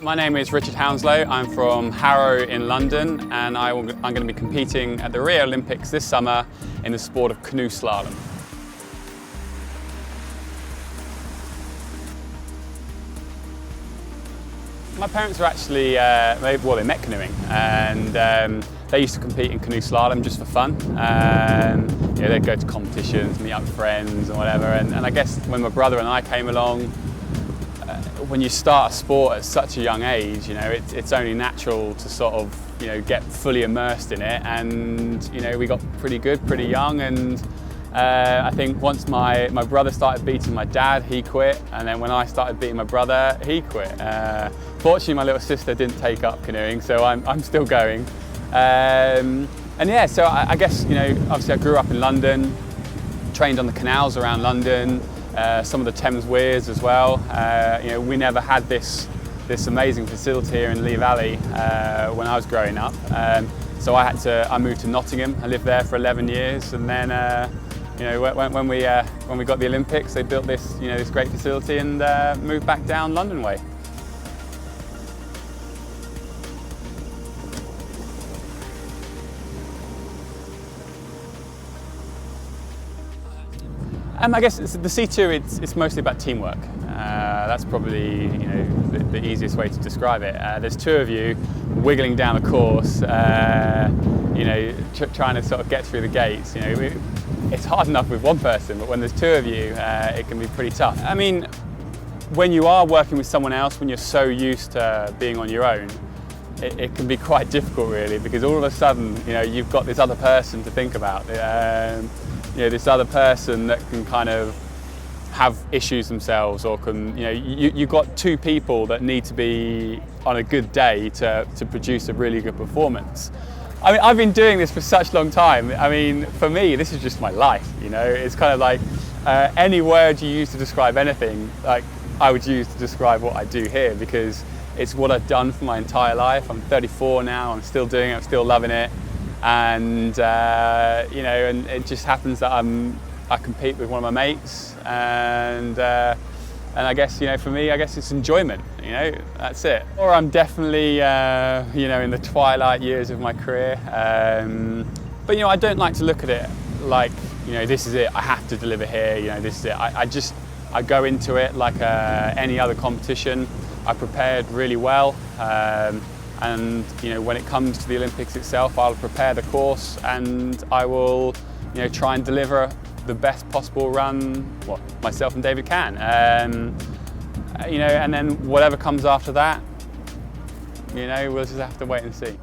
My name is Richard Hounslow. I'm from Harrow in London, and I'm going to be competing at the Rio Olympics this summer in the sport of canoe slalom. My parents were actually, they met canoeing, and they used to compete in canoe slalom just for fun. They'd go to competitions, meet up with friends and whatever, and I guess when my brother and I came along, when you start a sport at such a young age, it's only natural to sort of, get fully immersed in it, and, we got pretty good pretty young, and I think once my brother started beating my dad, he quit, and then when I started beating my brother, he quit. Fortunately, my little sister didn't take up canoeing, so I'm still going. And yeah, so I guess, obviously I grew up in London, trained on the canals around London, some of the Thames weirs as well. We never had this amazing facility here in Lee Valley when I was growing up. So I moved to Nottingham. I lived there for 11 years, and then when we got the Olympics, they built this this great facility and moved back down London way. I guess the C2, it's mostly about teamwork. That's probably the easiest way to describe it. There's two of you wiggling down a course, trying to sort of get through the gates. It's hard enough with one person, but when there's two of you, it can be pretty tough. I mean, when you are working with someone else, when you're so used to being on your own, it can be quite difficult really, because all of a sudden, you've got this other person to think about. This other person that can kind of have issues themselves, or can, you've got two people that need to be on a good day to produce a really good performance. I mean, I've been doing this for such a long time. I mean, for me, this is just my life, It's kind of like any word you use to describe anything, like I would use to describe what I do here, because it's what I've done for my entire life. I'm 34 now, I'm still doing it, I'm still loving it. And and it just happens that I compete with one of my mates, and I guess for me, I guess it's enjoyment. That's it. Or I'm definitely in the twilight years of my career, but I don't like to look at it like this is it. I have to deliver here. This is it. I go into it like any other competition. I prepared really well. And when it comes to the Olympics itself, I'll prepare the course, and I will try and deliver the best possible run myself and David can. And then whatever comes after that, we'll just have to wait and see.